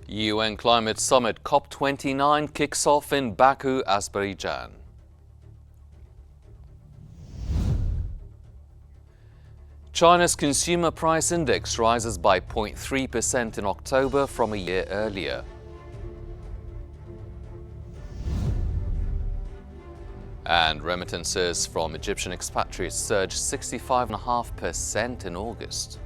UN Climate Summit COP29 kicks off in Baku, Azerbaijan. China's consumer price index rises by 0.3% in October from a year earlier. And remittances from Egyptian expatriates surged 65.5% in August.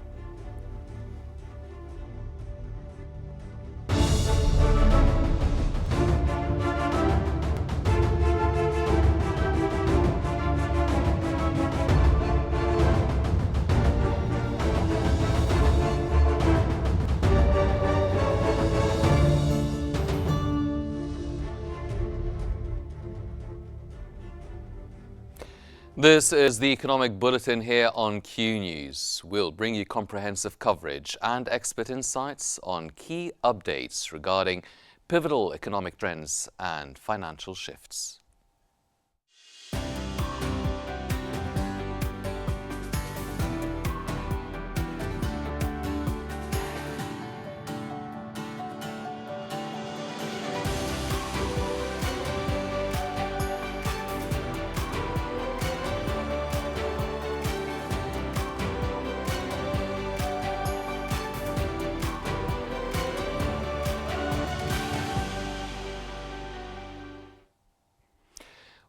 This is the Economic Bulletin here on Qnews. We'll bring you comprehensive coverage and expert insights on key updates regarding pivotal economic trends and financial shifts.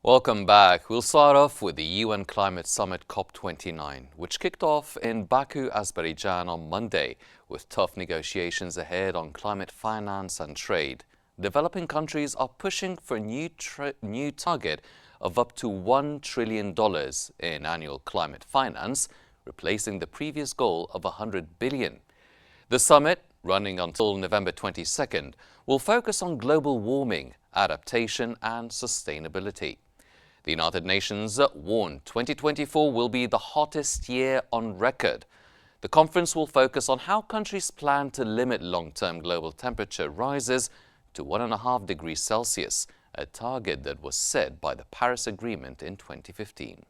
Welcome back. We'll start off with the UN Climate Summit COP29, which kicked off in Baku, Azerbaijan on Monday, with tough negotiations ahead on climate finance and trade. Developing countries are pushing for a new target of up to $1 trillion in annual climate finance, replacing the previous goal of $100 billion. The summit, running until November 22nd, will focus on global warming, adaptation and sustainability. The United Nations warned 2024 will be the hottest year on record. The conference will focus on how countries plan to limit long-term global temperature rises to 1.5 degrees Celsius, a target that was set by the Paris Agreement in 2015.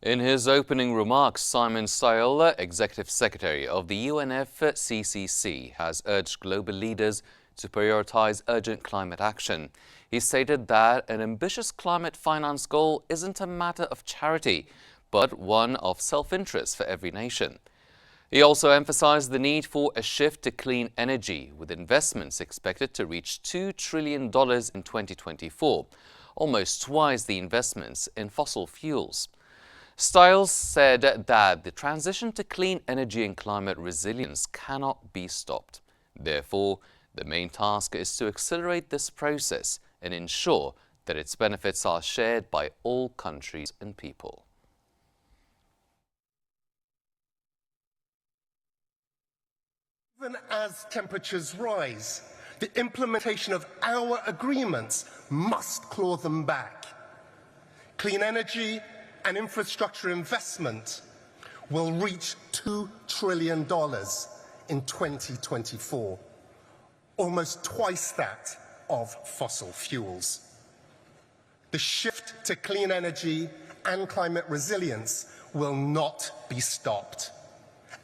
In his opening remarks, Simon Style, Executive Secretary of the UNFCCC, has urged global leaders to prioritize urgent climate action. He stated that an ambitious climate finance goal isn't a matter of charity, but one of self-interest for every nation. He also emphasized the need for a shift to clean energy, with investments expected to reach $2 trillion in 2024, almost twice the investments in fossil fuels. Stiles said that the transition to clean energy and climate resilience cannot be stopped. Therefore, the main task is to accelerate this process and ensure that its benefits are shared by all countries and people. Even as temperatures rise, the implementation of our agreements must claw them back. Clean energy and infrastructure investment will reach $2 trillion in 2024, almost twice that of fossil fuels. The shift to clean energy and climate resilience will not be stopped.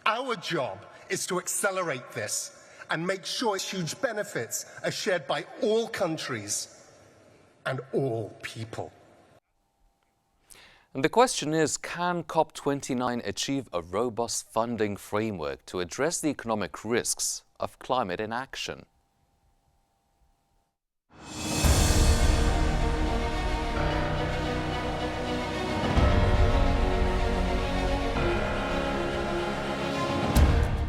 Our job is to accelerate this and make sure its huge benefits are shared by all countries and all people. And the question is, can COP29 achieve a robust funding framework to address the economic risks of climate inaction?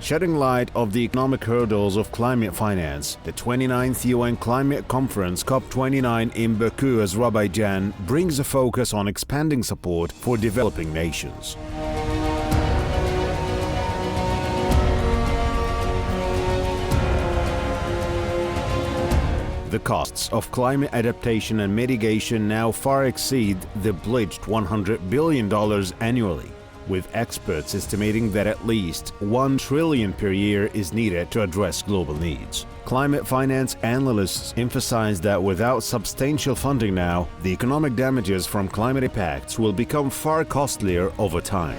Shedding light of the economic hurdles of climate finance, the 29th UN Climate Conference COP29 in Baku, Azerbaijan, brings a focus on expanding support for developing nations. The costs of climate adaptation and mitigation now far exceed the pledged $100 billion annually, with experts estimating that at least $1 trillion per year is needed to address global needs. Climate finance analysts emphasize that without substantial funding now, the economic damages from climate impacts will become far costlier over time.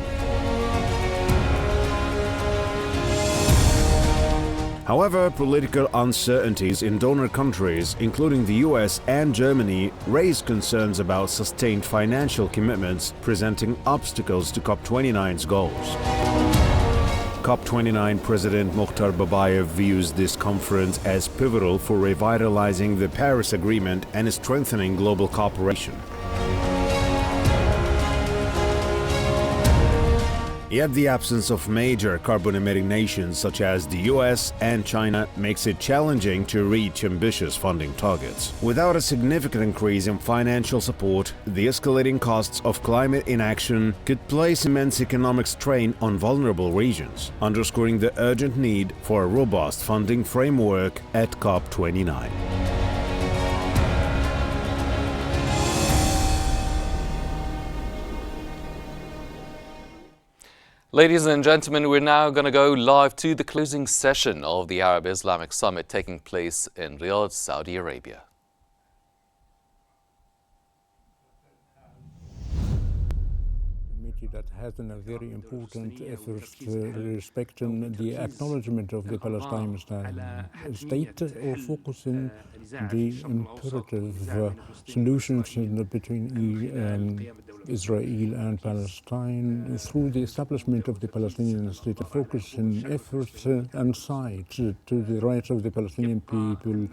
However, political uncertainties in donor countries, including the US and Germany, raise concerns about sustained financial commitments, presenting obstacles to COP29's goals. COP29 President Mukhtar Babayev views this conference as pivotal for revitalizing the Paris Agreement and strengthening global cooperation. Yet the absence of major carbon-emitting nations such as the US and China makes it challenging to reach ambitious funding targets. Without a significant increase in financial support, the escalating costs of climate inaction could place immense economic strain on vulnerable regions, underscoring the urgent need for a robust funding framework at COP29. Ladies and gentlemen, we're now going to go live to the closing session of the Arab Islamic Summit taking place in Riyadh, Saudi Arabia. That has a very important effort respecting the acknowledgement of the Palestinian state or focusing the imperative solutions between Israel and Palestine through the establishment of the Palestinian state, focusing efforts and sight to the rights of the Palestinian people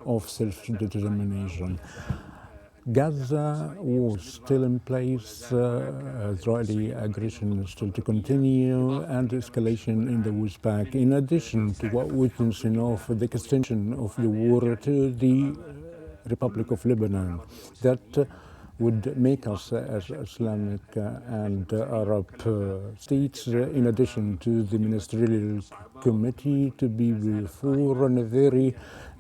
of self-determination. Gaza was still in place, Israeli aggression is still to continue, and escalation in the West Bank, in addition to what witnessing of the extension of the war to the Republic of Lebanon. That would make us as Islamic and Arab states, in addition to the Ministerial Committee, to be before a very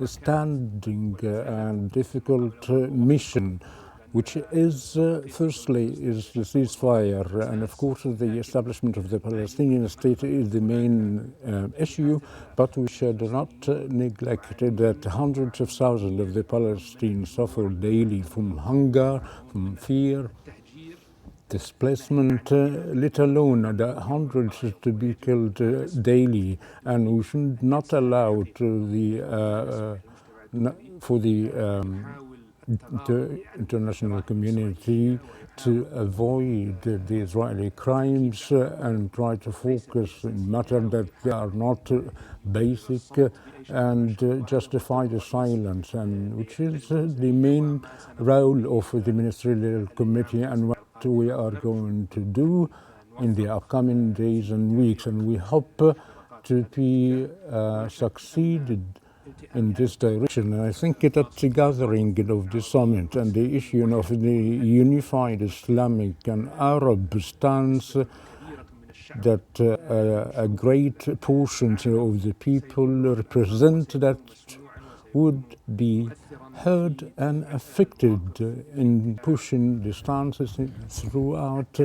standing and difficult mission, which is, firstly, is the ceasefire, and of course the establishment of the Palestinian state is the main issue, but we should not neglect that hundreds of thousands of the Palestinians suffer daily from hunger, from fear, displacement, let alone the hundreds to be killed daily, and we should not allow the international community to avoid the Israeli crimes and try to focus on matters that are not basic and justify the silence, and which is the main role of the Ministerial Committee and what we are going to do in the upcoming days and weeks, and we hope to be succeeded in this direction. And I think that the gathering of the summit and the issue of the unified Islamic and Arab stance, that a great portion of the people represent, that would be heard and affected in pushing the stances throughout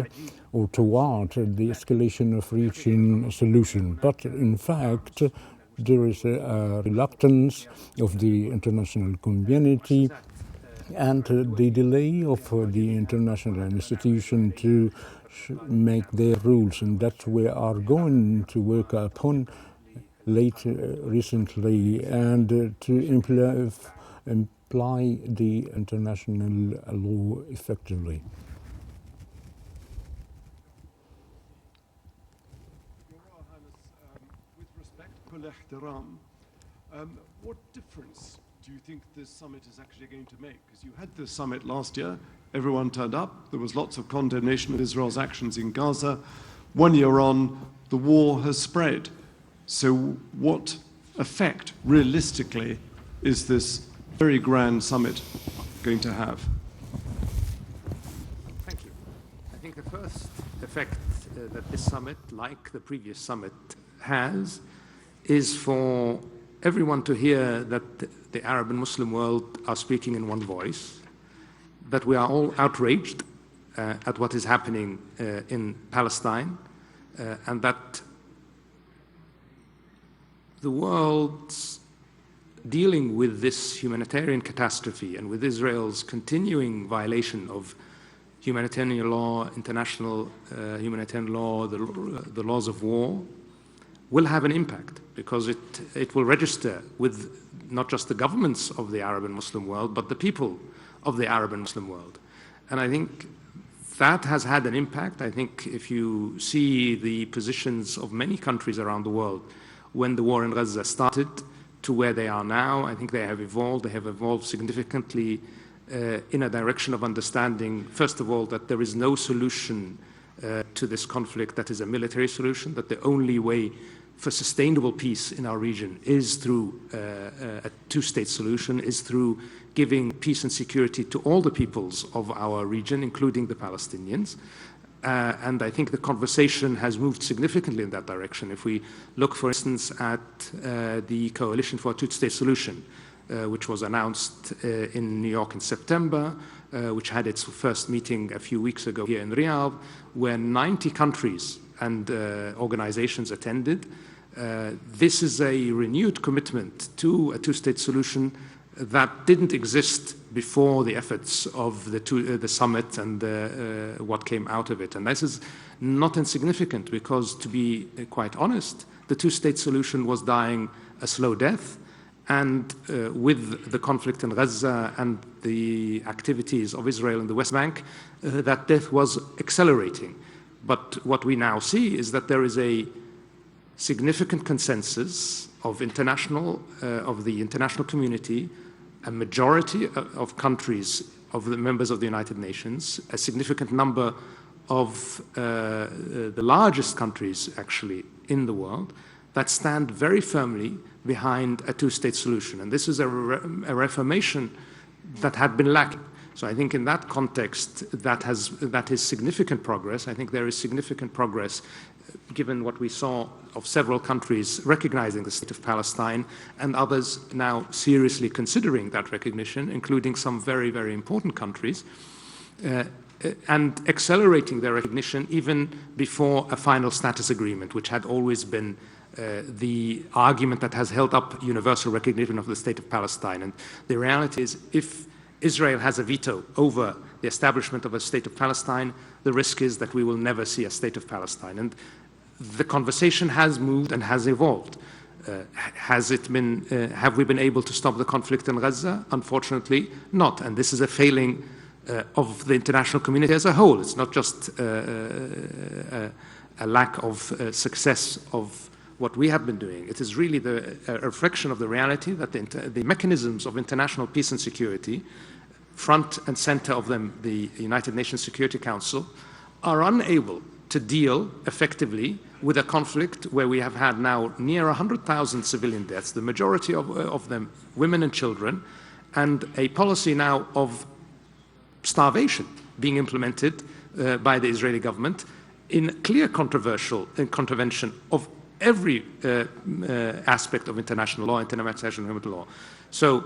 or toward the escalation of reaching a solution. But in fact, there is a reluctance of the international community and the delay of the international institution to make their rules, and that we are going to work upon recently, and to apply the international law effectively. What difference do you think this summit is actually going to make? Because you had this summit last year, everyone turned up, there was lots of condemnation of Israel's actions in Gaza. 1 year on, the war has spread. So what effect, realistically, is this very grand summit going to have? Thank you. I think the first effect that this summit, like the previous summit, has is for everyone to hear that the Arab and Muslim world are speaking in one voice, that we are all outraged at what is happening in Palestine, and that the world's dealing with this humanitarian catastrophe and with Israel's continuing violation of humanitarian law, international humanitarian law, the laws of war, will have an impact, because it will register with not just the governments of the Arab and Muslim world, but the people of the Arab and Muslim world. And I think that has had an impact. I think if you see the positions of many countries around the world when the war in Gaza started to where they are now, I think they have evolved. They have evolved significantly in a direction of understanding, first of all, that there is no solution to this conflict that is a military solution, that the only way for sustainable peace in our region is through a two-state solution, is through giving peace and security to all the peoples of our region, including the Palestinians. And I think the conversation has moved significantly in that direction. If we look, for instance, at the Coalition for a Two-State Solution, which was announced in New York in September, which had its first meeting a few weeks ago here in Riyadh, where 90 countries and organizations attended. This is a renewed commitment to a two-state solution that didn't exist before the efforts of the summit and what came out of it. And this is not insignificant, because, to be quite honest, the two-state solution was dying a slow death, and with the conflict in Gaza and the activities of Israel in the West Bank, that death was accelerating. But what we now see is that there is a significant consensus of the international community, a majority of countries, of the members of the United Nations, a significant number of the largest countries actually in the world, that stand very firmly behind a two-state solution. And this is a reformation that had been lacking. So I think in that context, that is significant progress. I think there is significant progress given what we saw of several countries recognizing the state of Palestine, and others now seriously considering that recognition, including some very, very important countries, and accelerating their recognition even before a final status agreement, which had always been the argument that has held up universal recognition of the state of Palestine. And the reality is, if Israel has a veto over the establishment of a state of Palestine, the risk is that we will never see a state of Palestine. And the conversation has moved and has evolved. Have we been able to stop the conflict in Gaza? Unfortunately, not. And this is a failing of the international community as a whole. It's not just a lack of success of what we have been doing. It is really a reflection of the reality that the mechanisms of international peace and security, front and center of them, the United Nations Security Council, are unable to deal effectively with a conflict where we have had now near 100,000 civilian deaths, the majority of them women and children, and a policy now of starvation being implemented by the Israeli government in clear contravention of every aspect of international law, international human law. So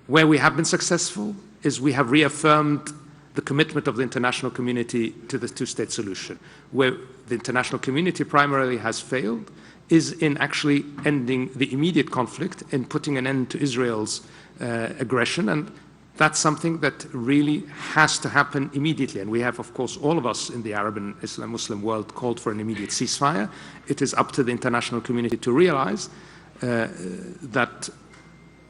where we have been successful is we have reaffirmed the commitment of the international community to the two-state solution. Where the international community primarily has failed is in actually ending the immediate conflict and putting an end to Israel's aggression. And that's something that really has to happen immediately. And we have, of course, all of us in the Arab and Islam Muslim world called for an immediate ceasefire. It is up to the international community to realize that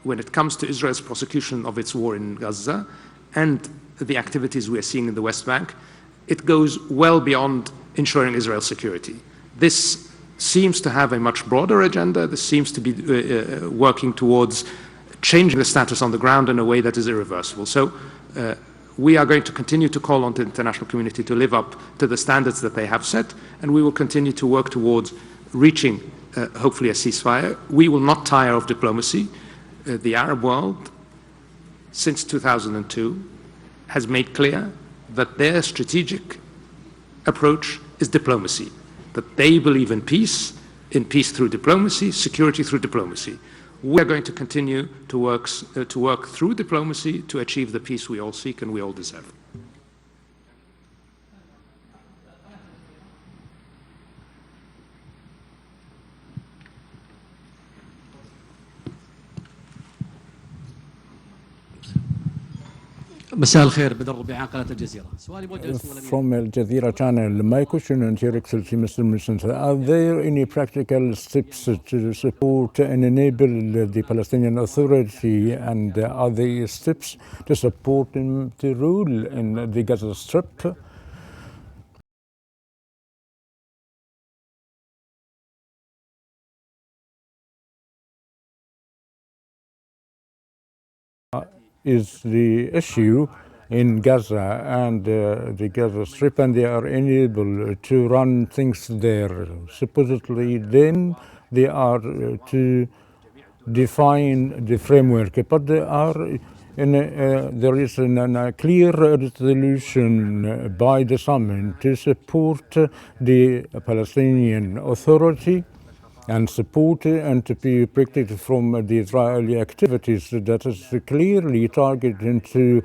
when it comes to Israel's prosecution of its war in Gaza and the activities we are seeing in the West Bank, it goes well beyond ensuring Israel's security. This seems to have a much broader agenda. This seems to be working towards changing the status on the ground in a way that is irreversible. So we are going to continue to call on the international community to live up to the standards that they have set, and we will continue to work towards reaching, hopefully, a ceasefire. We will not tire of diplomacy. The Arab world, since 2002, has made clear that their strategic approach is diplomacy, that they believe in peace through diplomacy, security through diplomacy. We are going to continue to work through diplomacy to achieve the peace we all seek and we all deserve. مساء الخير بدر ربيعان قناة الجزيرة. سؤالي موجه From Al Jazeera channel, my question and Your Excellency, Mr. Minister, are there any practical steps to support and enable the Palestinian Authority, and are there steps to support them to rule in the Gaza Strip? Is the issue in Gaza and the Gaza Strip, and they are unable to run things there. Supposedly, then they are to define the framework, but they are there is a clear resolution by the summit to support the Palestinian Authority and support and to be protected from the Israeli activities that is clearly targeted to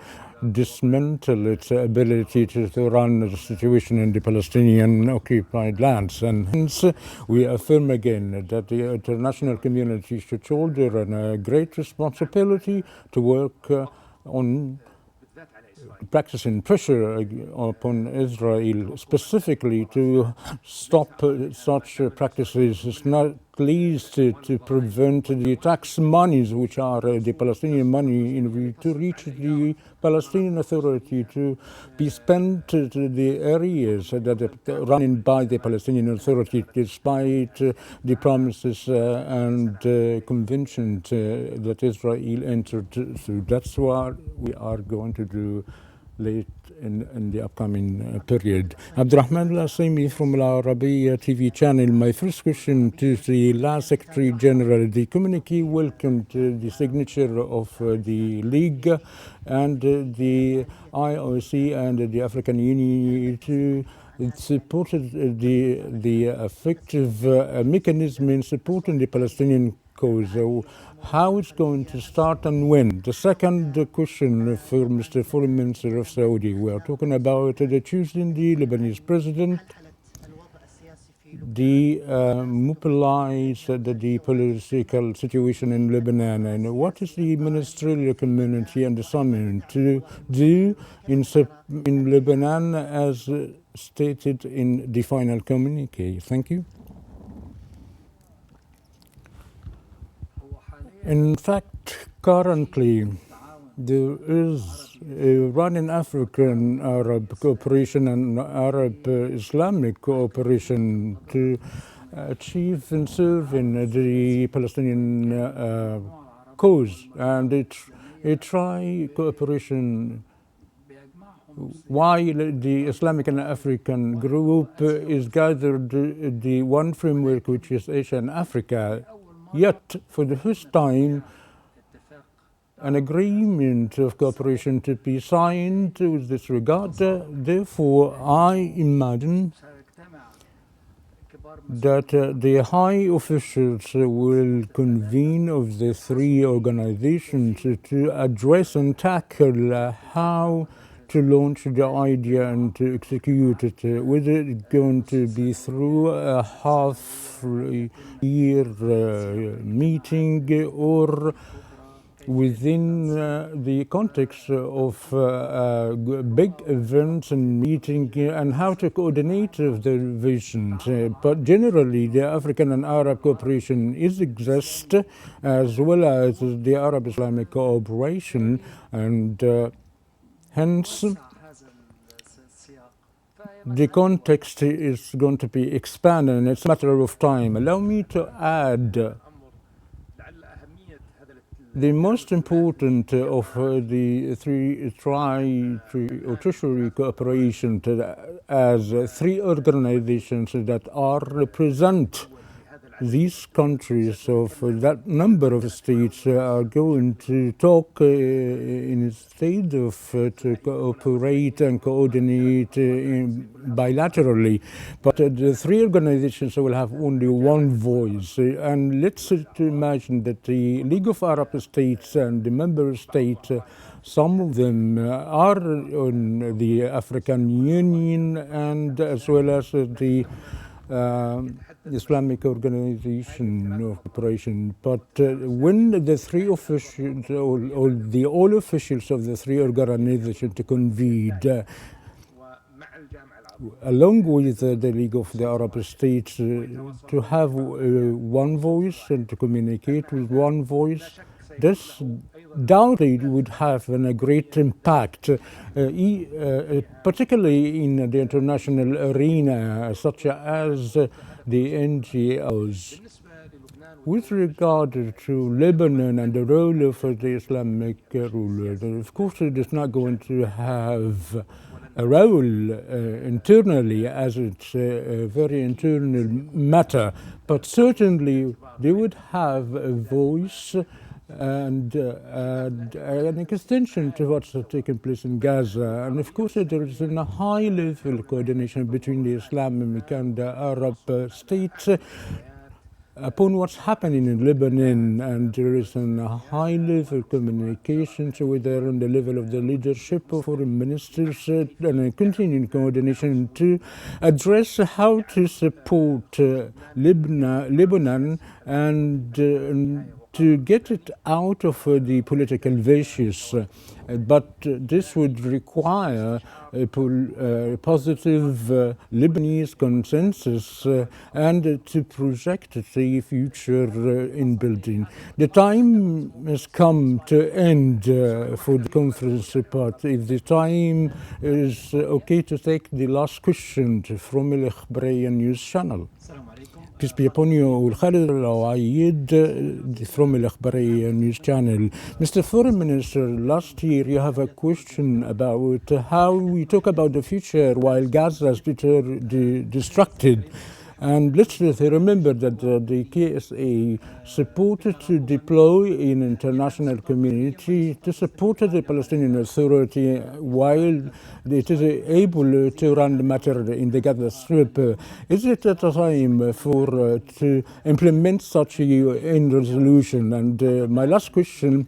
dismantle its ability to run the situation in the Palestinian occupied lands. And hence we affirm again that the international community should shoulder a great responsibility to work on practicing pressure upon Israel specifically to stop such practices, not least to prevent the tax monies, which are the Palestinian money, to reach the Palestinian Authority, to be spent to the areas that are run by the Palestinian Authority, despite the promises and conventions that Israel entered through. That's what we are going to do late in the upcoming period. Abdurrahman Al-Asimi from Al Arabiya TV channel. My first question to the last Secretary General. The communique welcomed the signature of the League and the IOC and the African Union to supported the effective mechanism in supporting the Palestinian cause. How it's going to start and when? The second question for Mr. Foreign Minister of Saudi. We are talking about the choosing the Lebanese president, the mobilize the political situation in Lebanon, and what is the ministerial community and the summit to do in Lebanon as stated in the final communique? Thank you. In fact, currently there is a running African Arab cooperation and Arab Islamic cooperation to achieve and serve in the Palestinian cause, and a tri-cooperation while the Islamic and African group is gathered the one framework, which is Asia and Africa. Yet, for the first time, an agreement of cooperation to be signed with this regard. Therefore, I imagine that the high officials will convene of the three organizations to address and tackle how to launch the idea and to execute it, whether it's going to be through a half-year meeting or within the context of big events and meeting, and how to coordinate the visions. But generally, the African and Arab cooperation exists, as well as the Arab-Islamic cooperation, and hence the context is going to be expanded and it's a matter of time. Allow me to add the most important of the three tertiary cooperation as three organizations that are represent these countries of that number of states are going to talk in a state of to cooperate and coordinate bilaterally. But the three organizations will have only one voice. And let's imagine that the League of Arab States and the member states, some of them are on the African Union and as well as the Islamic Organization of Cooperation. But when the three officials, or the all officials of the three organizations convened, along with the League of the Arab States, to have one voice and to communicate with one voice, this doubtedly would have a great impact, particularly in the international arena, such as the NGOs. With regard to Lebanon and the role of the Islamic ruler, of course it is not going to have a role internally, as it's a very internal matter, but certainly they would have a voice and an extension to what's taking place in Gaza. And of course there is a high level coordination between the Islamic and the Arab states upon what's happening in Lebanon, and there is a high level communication, so whether on the level of the leadership of foreign ministers and a continuing coordination to address how to support Lebanon and to get it out of the political vicious. But this would require a positive Lebanese consensus and to project the future in building. The time has come to end for the conference part. If the time is okay to take the last question from the Qnews channel. Peace be upon you. Khalid Al-Awaid from the Qnews channel. Mr. Foreign Minister, last year you have a question about how we talk about the future while Gaza is destructed. And let's remember that the KSA supported to deploy in international community to support the Palestinian Authority while it is able to run the matter in the Gaza Strip. Is it a time for to implement such a UN resolution? And my last question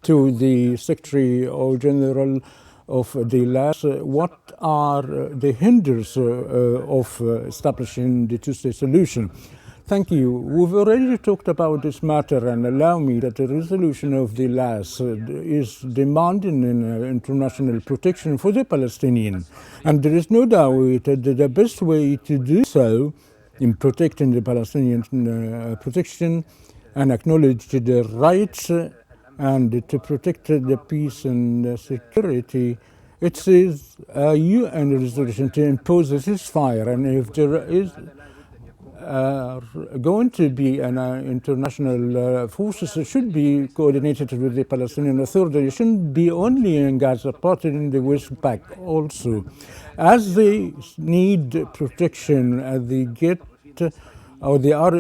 to the Secretary General of the LAS, what are the hinders of establishing the two-state solution? Thank you. We've already talked about this matter, and allow me that the resolution of the LAS is demanding international protection for the Palestinian. And there is no doubt that the best way to do so in protecting the Palestinian protection and acknowledge their rights and to protect the peace and security, it is a UN resolution to impose a ceasefire. And if there is going to be an international forces, it should be coordinated with the Palestinian Authority. It shouldn't be only in Gaza, but in the West Bank also. As they need protection, they get or they are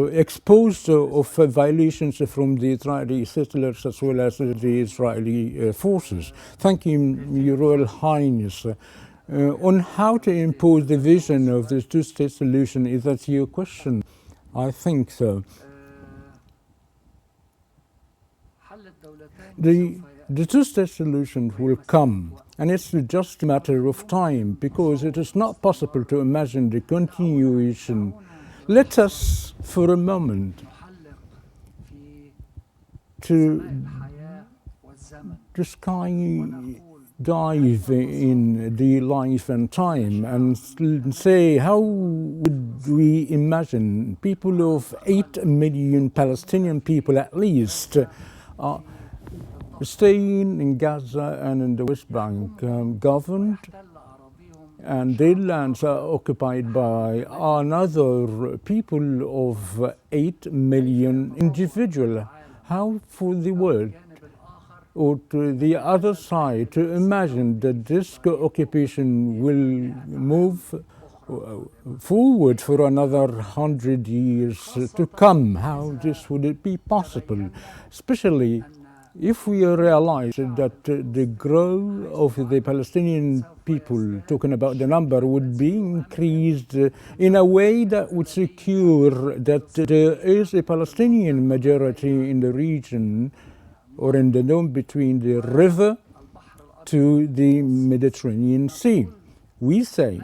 exposed of violations from the Israeli settlers as well as the Israeli forces. Thank you, Your Royal Highness. On how to impose the vision of the two-state solution, is that your question? I think so. The two-state solution will come, and it's just a matter of time, because it is not possible to imagine the continuation. Let us, for a moment, to dive in the life and time and say, how would we imagine people of 8 million Palestinian people at least staying in Gaza and in the West Bank, governed and their lands are occupied by another people of 8 million individuals. How for the world or to the other side to imagine that this occupation will move forward for another 100 years to come? How this would it be possible? Especially if we realize that the growth of the Palestinian people, talking about the number, would be increased in a way that would secure that there is a Palestinian majority in the region or in the zone between the river to the Mediterranean Sea. We say,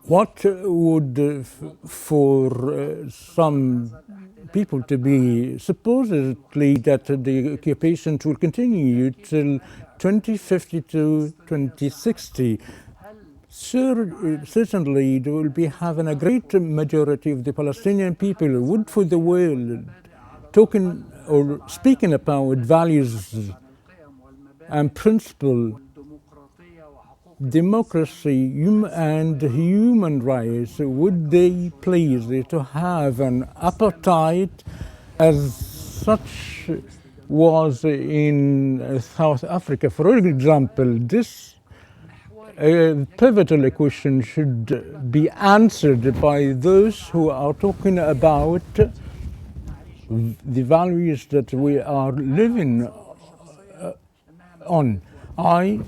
what would for some people to be supposedly that the occupation will continue till 2050 to 2060. Certainly there will be having a great majority of the Palestinian people would for the world talking or speaking about values and principle, democracy and human rights. Would they please to have an appetite as such was in South Africa? For example, this pivotal question should be answered by those who are talking about the values that we are living on. I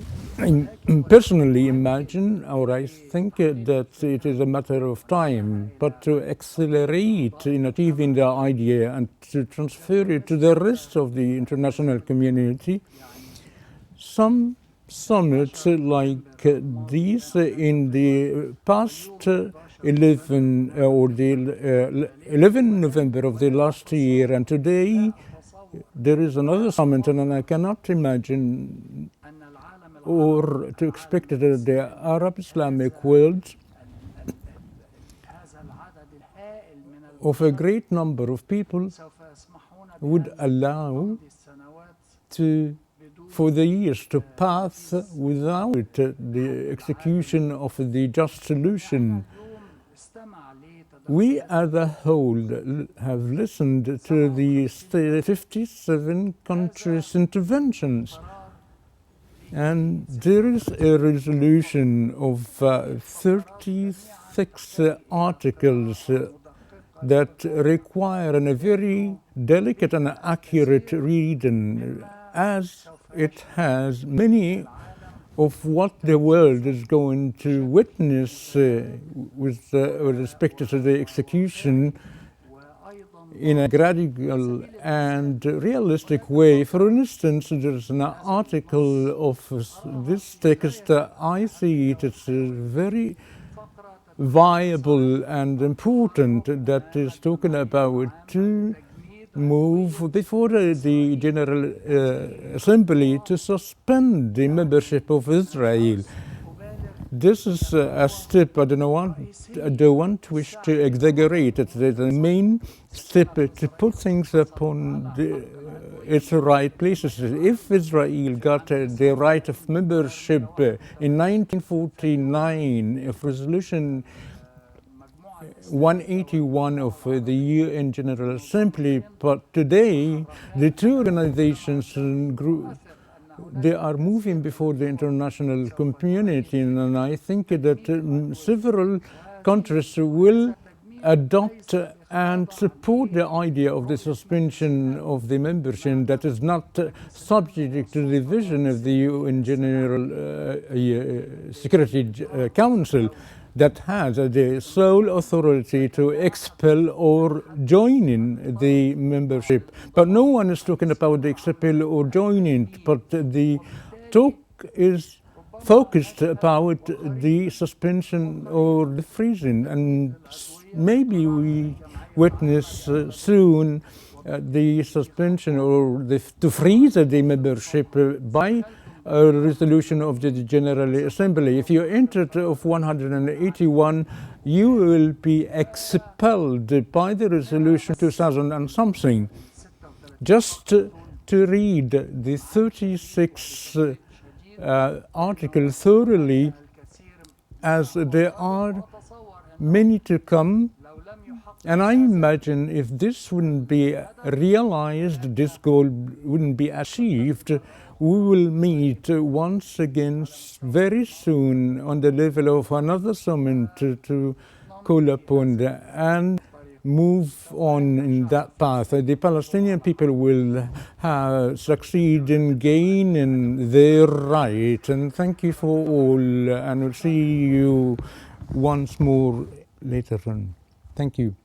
personally imagine, or I think that it is a matter of time, but to accelerate in achieving the idea and to transfer it to the rest of the international community, some summits like these in the past 11 November of the last year, and today there is another summit, and I cannot imagine or to expect that the Arab Islamic world of a great number of people would allow for the years to pass without the execution of the just solution. We as a whole have listened to the 57 countries' interventions, and there is a resolution of 36 articles that require a very delicate and accurate reading, as it has many of what the world is going to witness with respect to the execution in a gradual and realistic way. For instance, there's an article of this text. I see it as very viable and important, that is talking about to move before the General Assembly to suspend the membership of Israel. This is a step, I don't wish to exaggerate it. The main step to put things upon its right places. If Israel got the right of membership in 1949, if Resolution 181 of the UN General Assembly, but today the two organizations they are moving before the international community, and I think that several countries will adopt and support the idea of the suspension of the membership that is not subject to the vision of the UN General Security Council, that has the sole authority to expel or join in the membership. But no one is talking about the expel or join in, but the talk is focused about the suspension or the freezing, and maybe we witness soon the suspension or to freeze the membership by a resolution of the General Assembly. If you entered of 181, you will be expelled by the resolution 2000 and something. Just to read the 36 article thoroughly, as there are many to come. And I imagine if this wouldn't be realized, this goal wouldn't be achieved, we will meet once again very soon on the level of another summit to call upon and move on in that path. The Palestinian people will succeed in gaining their right. And thank you for all, and we'll see you once more later on. Thank you.